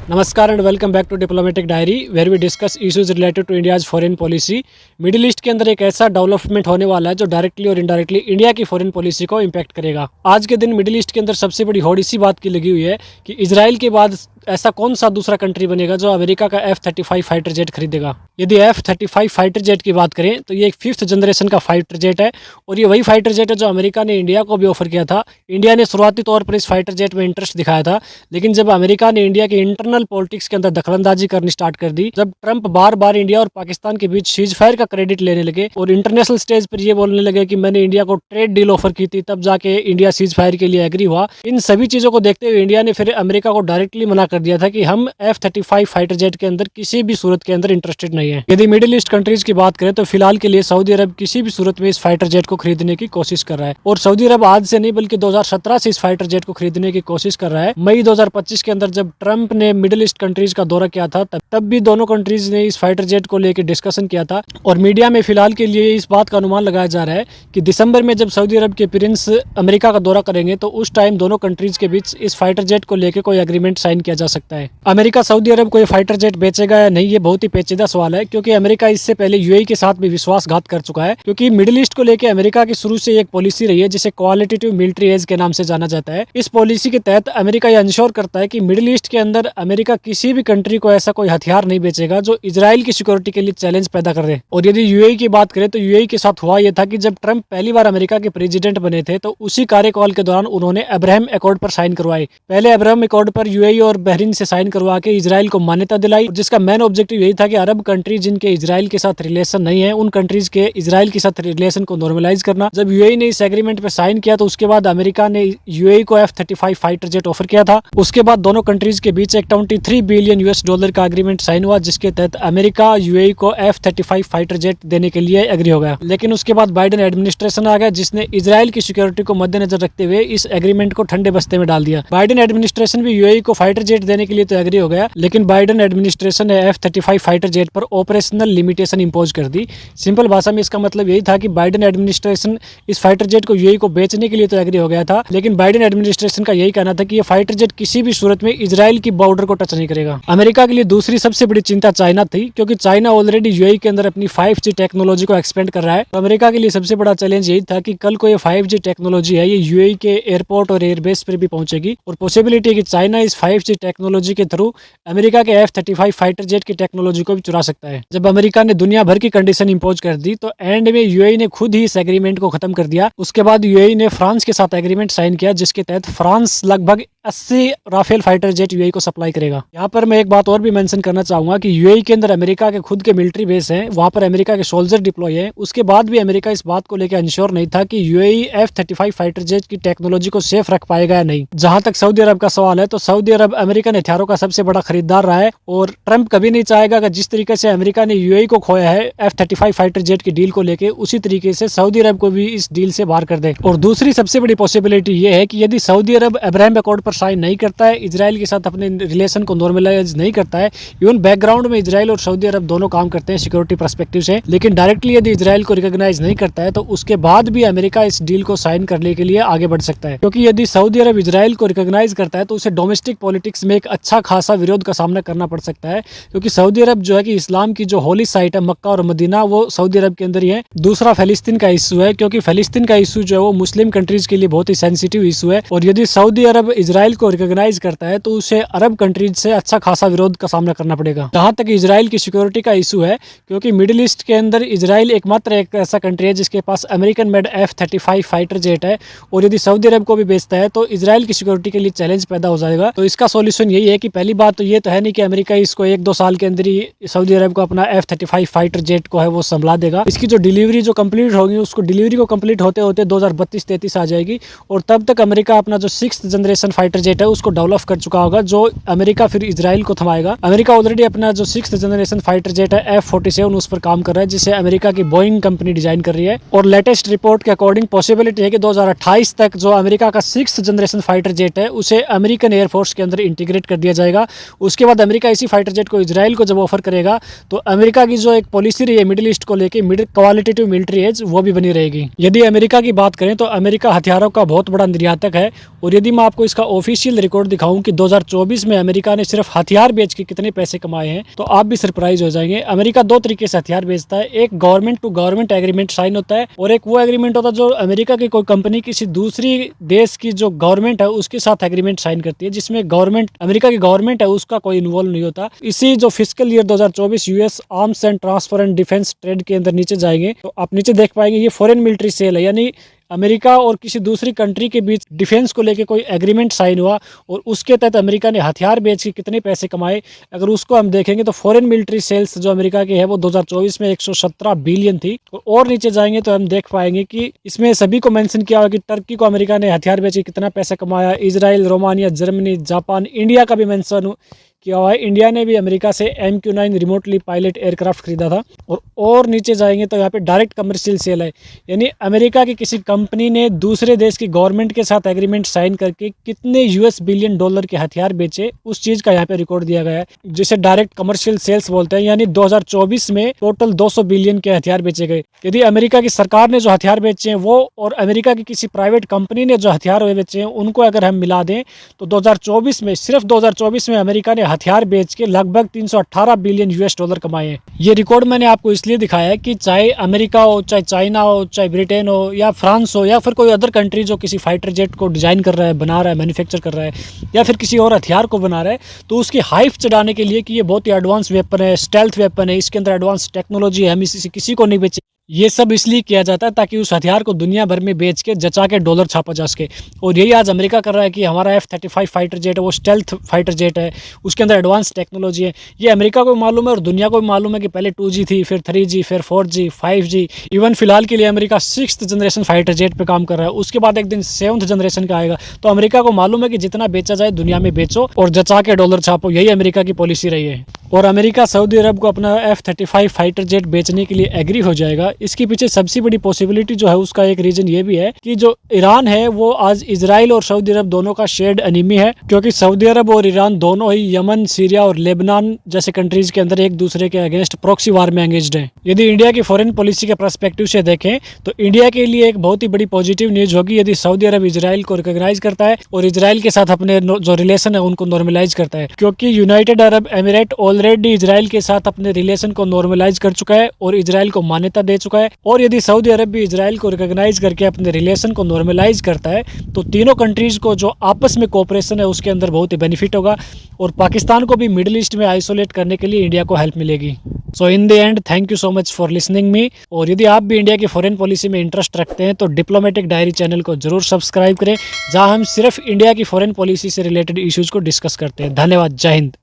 नमस्कार and welcome back to diplomatic diary where we discuss issues related to India's foreign policy. Middle east के अंदर एक ऐसा development होने वाला है जो डायरेक्टली और इनडायरेक्टली इंडिया की फॉरेन पॉलिसी को इम्पैक्ट करेगा। आज के दिन मिडिल ईस्ट के अंदर सबसे बड़ी होड़ इसी बात की लगी हुई है कि इजराइल के बाद ऐसा कौन सा दूसरा कंट्री बनेगा जो अमेरिका का F-35 फाइटर जेट खरीदेगा। यदि F-35 फाइटर जेट की बात करें तो ये एक 5th जनरेशन का फाइटर जेट है और ये वही फाइटर जेट है जो अमेरिका ने इंडिया को भी ऑफर किया था। इंडिया ने शुरुआती तौर पर इस फाइटर जेट में इंटरेस्ट दिखाया था, लेकिन जब अमेरिका ने इंडिया के इंटरनल पॉलिटिक्स के अंदर दखलंदाजी करनी स्टार्ट कर दी, जब ट्रंप बार बार इंडिया और पाकिस्तान के बीच सीज फायर का क्रेडिट लेने लगे और इंटरनेशनल स्टेज पर ये बोलने लगे कि मैंने इंडिया को ट्रेड डील ऑफर की थी, तब जाके इंडिया सीज फायर के लिए एग्री हुआ। इन सभी चीजों को देखते हुए इंडिया ने फिर अमेरिका को डायरेक्टली मना कर दिया था कि हम F-35 फाइटर जेट के अंदर किसी भी सूरत के अंदर इंटरेस्टेड नहीं है। यदि मिडिल ईस्ट कंट्रीज की बात करें तो फिलहाल के लिए सऊदी अरब किसी भी सूरत में इस फाइटर जेट को खरीदने की कोशिश कर रहा है और सऊदी अरब आज से नहीं बल्कि 2017 से इस फाइटर जेट को खरीदने की कोशिश कर रहा है। मई 2025 के अंदर जब ट्रंप ने मिडिल ईस्ट कंट्रीज का दौरा किया था तब भी दोनों कंट्रीज ने इस फाइटर जेट को लेकर डिस्कशन किया था और मीडिया में फिलहाल के लिए इस बात का अनुमान लगाया जा रहा है कि दिसंबर में जब सऊदी अरब के प्रिंस अमेरिका का दौरा करेंगे तो उस टाइम दोनों कंट्रीज के बीच इस फाइटर जेट को लेकर कोई एग्रीमेंट साइन किया जा सकता है। अमेरिका सऊदी अरब को फाइटर जेट बेचेगा या नहीं, ये बहुत ही पेचीदा सवाल है क्योंकि अमेरिका इससे पहले यूएई के साथ भी विश्वासघात कर चुका है। क्योंकि मिडिल ईस्ट को लेकर अमेरिका की शुरू से एक पॉलिसी रही है जिसे क्वालिटेटिव मिलिट्री एज के नाम से जाना जाता है। इस पॉलिसी के तहत अमेरिका यह इंश्योर करता है कि मिडिल ईस्ट के अंदर अमेरिका किसी भी कंट्री को ऐसा कोई हथियार नहीं बेचेगा जो इजराइल की सिक्योरिटी के लिए चैलेंज पैदा कर दे। और यदि यूएई की बात करें तो यूएई के साथ हुआ यह था कि जब ट्रंप पहली बार अमेरिका के प्रेसिडेंट बने थे तो उसी कार्यकाल के दौरान उन्होंने अब्राहम अकॉर्ड पर साइन करवाए। पहले अब्राहम अकॉर्ड पर यूएई और बहरीन से साइन करवा के इजराइल को मान्यता दिलाई, जिसका मेन ऑब्जेक्टिव यही था कि अरब कंट्री जिनके इजराइल के साथ रिलेशन नहीं है उन कंट्रीज के इजराइल के साथ रिलेशन को नॉर्मलाइज करना। जब यूएई ने इस एग्रीमेंट पे साइन किया तो उसके बाद अमेरिका ने यूएई को F-35 फाइटर जेट ऑफर किया था। उसके बाद दोनों कंट्रीज के बीच एक $23 बिलियन US का एग्रीमेंट साइन हुआ जिसके तहत अमेरिका यूएई को F-35 फाइटर जेट देने के लिए एग्री हो गया। लेकिन उसके बाद बाइडेन एडमिनिस्ट्रेशन आ गया जिसने इजराइल की सिक्योरिटी को मद्देनजर रखते हुए इस एग्रीमेंट को ठंडे बस्ते में डाल दिया। बाइडेन एडमिनिस्ट्रेशन भी यूएई को फाइटर जेट देने के लिए तो एग्री हो गया, लेकिन बाइडेन एडमिनिस्ट्रेशन ने F-35 फाइटर जेट पर ऑपरेशनल लिमिटेशन इंपोज कर दी। सिंपल भाषा में इसका मतलब यही था कि बाइडेन एडमिनिस्ट्रेशन इस फाइटर जेट को यूएई को बेचने के लिए तो एग्री हो गया था, लेकिन बाइडेन एडमिनिस्ट्रेशन का यही कहना था कि ये फाइटर जेट किसी भी सूरत में इजराइल की बॉर्डर को टच नहीं करेगा। अमेरिका के लिए दूसरी सबसे बड़ी चिंता चाइना थी, क्योंकि चाइना ऑलरेडी यूएई के अंदर अपनी 5G टेक्नोलॉजी को एक्सपेंड कर रहा है। तो अमेरिका के लिए सबसे बड़ा चैलेंज यही था कि कल को ये 5G टेक्नोलॉजी है ये यूएई के एयरपोर्ट और एयरबेस पर भी पहुंचेगी और पॉसिबिलिटी है कि चाइना इस 5G टेक्नोलॉजी के थ्रू अमेरिका के F-35 फाइटर जेट की टेक्नोलॉजी को भी चुरा सकता है। जब अमेरिका ने दुनिया भर की कंडीशन इंपोज कर दी तो एंड में यूएई ने खुद ही इस एग्रीमेंट को खत्म कर दिया। उसके बाद यूएई ने फ्रांस के साथ एग्रीमेंट साइन किया जिसके तहत फ्रांस लगभग 80 राफेल फाइटर जेट यूएई को सप्लाई करेगा। यहाँ पर मैं एक बात और भी मेंशन करना चाहूंगा कि यूएई के अंदर अमेरिका के खुद के मिलिट्री बेस हैं, वहां पर अमेरिका के सोल्जर डिप्लॉय हैं। उसके बाद भी अमेरिका इस बात को लेकर इंश्योर नहीं था कि यूएई F-35 फाइटर जेट की टेक्नोलॉजी को सेफ रख पाएगा या नहीं। जहां तक सऊदी अरब का सवाल है तो सऊदी अरब अमेरिकन हथियारों का सबसे बड़ा खरीदार रहा है और ट्रंप कभी नहीं चाहेगा कि जिस तरीके से अमेरिका ने यूएई को खोया है F-35 फाइटर जेट की डील को लेकर, उसी तरीके से सऊदी अरब को भी इस डील से बाहर कर दे। और दूसरी सबसे बड़ी पॉसिबिलिटी ये है कि यदि सऊदी अरब अब्राहम अकॉर्ड पर साइन नहीं करता है, इजराइल के साथ अपने रिलेशन को नॉर्मलाइज नहीं करता है, इवन बैकग्राउंड में इजराइल और सऊदी अरब दोनों काम करते हैं सिक्योरिटी पर्सपेक्टिव से, लेकिन डायरेक्टली यदि इजराइल को रिकॉग्नाइज नहीं करता है तो उसके बाद भी अमेरिका इस डील को साइन करने के लिए आगे बढ़ सकता है। क्योंकि यदि सऊदी अरब इजराइल को रिकॉग्नाइज करता है तो उसे डोमेस्टिक पॉलिटिक्स में एक अच्छा खासा विरोध का सामना करना पड़ सकता है, क्योंकि सऊदी अरब जो है कि इस्लाम की जो होली साइट है मक्का और मदीना वो सऊदी अरब के अंदर ही है। दूसरा फिलिस्तीन का इशू है, क्योंकि फिलिस्तीन का इशू जो है वो मुस्लिम कंट्रीज के लिए बहुत ही सेंसिटिव इशू है और यदि सऊदी अरब इजराइल को रिकॉग्नाइज करता है तो उसे अरब कंट्रीज से अच्छा खासा विरोध का सामना करना पड़ेगा। जहां तक इजराइल की सिक्योरिटी का इशू है, क्योंकि मिडिल ईस्ट के अंदर इजराइल एकमात्र एक ऐसा कंट्री है जिसके पास American made F-35 fighter jet है और यदि सऊदी अरब को भी बेचता है तो इजराइल की सिक्योरिटी के लिए चैलेंज पैदा हो जाएगा। तो इसका सोल्यूशन यही है कि पहली बात तो ये तो है नहीं कि अमेरिका इसको 1-2 साल के अंदर ही सऊदी अरब को अपना F-35 फाइटर जेट को है वो संभला देगा। इसकी जो डिलीवरी जो कंप्लीट होगी उसको डिलीवरी को कंप्लीट होते होते 2032-33 आ जाएगी और तब तक अमेरिका अपना जो 6th जनरेशन फाइटर जेट है उसको डेवलप कर चुका होगा, जो अमेरिका फिर इजराइल को थमाएगा। अमेरिका ऑलरेडी अपना जो 6th जनरेशन फाइटर जेट है F-47 उस पर काम कर रहा है, जिसे अमेरिका की बोइंग कंपनी डिजाइन कर रही है और लेटेस्ट रिपोर्ट के अकॉर्डिंग पॉसिबिलिटी है कि 2028 तक जो अमेरिका का 6th जनरेशन फाइटर जेट है उसे अमेरिकन एयरफोर्स के अंदर इंटीग्रेट कर दिया जाएगा। उसके बाद अमेरिका इसी फाइटर जेट को इजराइल को जब ऑफर करेगा तो अमेरिका की जो एक पॉलिसी रही है मिडिल ईस्ट को लेकर मिडिल क्वालिटेटिव मिलिट्री एज वो भी बनी रहेगी। यदि अमेरिका की बात करें तो अमेरिका हथियारों का बहुत बड़ा निर्यातक है और यदि मैं आपको इसका ऑफिशियल रिकॉर्ड दिखाऊं कि 2024 में अमेरिका ने सिर्फ हथियार बेच के कितने पैसे कमाए हैं तो आप भी सरप्राइज हो जाएंगे। अमेरिका दो तरीके से हथियार बेचता है, एक government to government agreement sign होता है और एक वो एग्रीमेंट होता है जो अमेरिका की कोई कंपनी किसी दूसरी देश की जो गवर्नमेंट है उसके साथ एग्रीमेंट साइन करती है, जिसमें गवर्नमेंट अमेरिका की गवर्नमेंट है उसका कोई इन्वॉल्व नहीं होता। इसी जो fiscal year 2024 US arms and transfer and defence trade के अंदर नीचे जाएंगे तो आप नीचे देख पाएंगे ये फॉरेन मिलिट्री सेल है, यानी अमेरिका और किसी दूसरी कंट्री के बीच डिफेंस को लेके कोई एग्रीमेंट साइन हुआ और उसके तहत अमेरिका ने हथियार बेच के कितने पैसे कमाए, अगर उसको हम देखेंगे तो फॉरेन मिलिट्री सेल्स जो अमेरिका के है वो 2024 में 117 बिलियन थी। और नीचे जाएंगे तो हम देख पाएंगे कि इसमें सभी को मेंशन किया हुआ कि टर्की को अमेरिका ने हथियार बेच के कितना पैसा कमाया, Israel, Romania, Germany, Japan, India का भी मेंशन किया हुआ है। इंडिया ने भी अमेरिका से MQ-9 रिमोटली पायलट एयरक्राफ्ट खरीदा था। और नीचे जाएंगे तो यहाँ पे डायरेक्ट कमर्शियल सेल है, यानी अमेरिका की किसी कंपनी ने दूसरे देश की गवर्नमेंट के साथ एग्रीमेंट साइन करके कितने US बिलियन डॉलर के हथियार बेचे उस चीज़ का यहाँ पे रिकॉर्ड दिया गया है, जिसे डायरेक्ट कमर्शियल सेल्स बोलते हैं। यानी 2024 में टोटल 200 बिलियन के हथियार बेचे गए। यदि अमेरिका की सरकार ने जो हथियार बेचे हैं वो और अमेरिका की किसी प्राइवेट कंपनी ने जो हथियार बेचे हैं उनको अगर हम मिला दें तो 2024 में सिर्फ 2024 में अमेरिका ने हथियार बेच के लगभग 318 बिलियन US डॉलर कमाए हैं। ये रिकॉर्ड मैंने आपको इसलिए दिखाया है कि चाहे अमेरिका हो, चाहे चाइना हो, चाहे ब्रिटेन हो या फ्रांस हो या फिर कोई अदर कंट्री जो किसी फाइटर जेट को डिजाइन कर रहा है, बना रहा है, मैन्युफैक्चर कर रहा है या फिर किसी और हथियार को बना रहा है तो उसकी हाइप चढ़ाने के लिए कि ये बहुत ही एडवांस वेपन है, स्टेल्थ वेपन है, इसके अंदर एडवांस टेक्नोलॉजी है, हम इसी किसी को नहीं बेचे, ये सब इसलिए किया जाता है ताकि उस हथियार को दुनिया भर में बेच के जचा के डॉलर छापा जा सके। और यही आज अमेरिका कर रहा है कि हमारा F-35 फाइटर जेट है वो स्टेल्थ फाइटर जेट है, उसके अंदर एडवांस टेक्नोलॉजी है। ये अमेरिका को मालूम है और दुनिया को भी मालूम है कि पहले 2G थी, फिर 3G, फिर 4G, 5G, इवन फिलहाल के लिए America 6th generation fighter jet पे काम कर रहा है, उसके बाद एक दिन 7th जनरेशन का आएगा। तो अमेरिका को मालूम है कि जितना बेचा जाए दुनिया में बेचो और जचा के डॉलर छापो, यही अमेरिका की पॉलिसी रही है। और अमेरिका सऊदी अरब को अपना F-35 फाइटर जेट बेचने के लिए एग्री हो जाएगा। इसके पीछे सबसे बड़ी पॉसिबिलिटी जो है उसका एक रीजन ये भी है कि जो ईरान है वो आज इजराइल और सऊदी अरब दोनों का शेयर्ड एनिमी है, क्योंकि सऊदी अरब और ईरान दोनों ही यमन, सीरिया और लेबनान जैसे कंट्रीज के अंदर एक दूसरे के अगेंस्ट प्रॉक्सी वार में एंगेज्ड हैं। यदि इंडिया की फॉरेन पॉलिसी के पर्सपेक्टिव से देखें तो इंडिया के लिए एक बहुत ही बड़ी पॉजिटिव न्यूज होगी यदि सऊदी अरब इजराइल को रिकॉग्नाइज करता है और इजराइल के साथ अपने जो रिलेशन है उनको नॉर्मलाइज करता है, क्योंकि United Arab emirate already Israel के साथ अपने रिलेशन को नॉर्मलाइज कर चुका है और इजराइल को मान्यता दे चुका है। और यदि सऊदी अरब भी इजराइल को रिकॉग्नाइज करके अपने रिलेशन को नॉर्मलाइज करता है तो तीनों कंट्रीज को जो आपस में कोऑपरेशन है उसके अंदर बहुत ही बेनिफिट होगा और पाकिस्तान को भी मिडिल ईस्ट में आइसोलेट करने के लिए इंडिया को हेल्प मिलेगी। So in the end thank you so much for listening me. और यदि आप भी इंडिया की फॉरेन पॉलिसी में इंटरेस्ट रखते हैं तो डिप्लोमेटिक डायरी चैनल को जरूर सब्सक्राइब करें, जहां हम सिर्फ इंडिया की फॉरेन पॉलिसी से रिलेटेड इश्यूज को डिस्कस करते हैं। धन्यवाद। जय हिंद।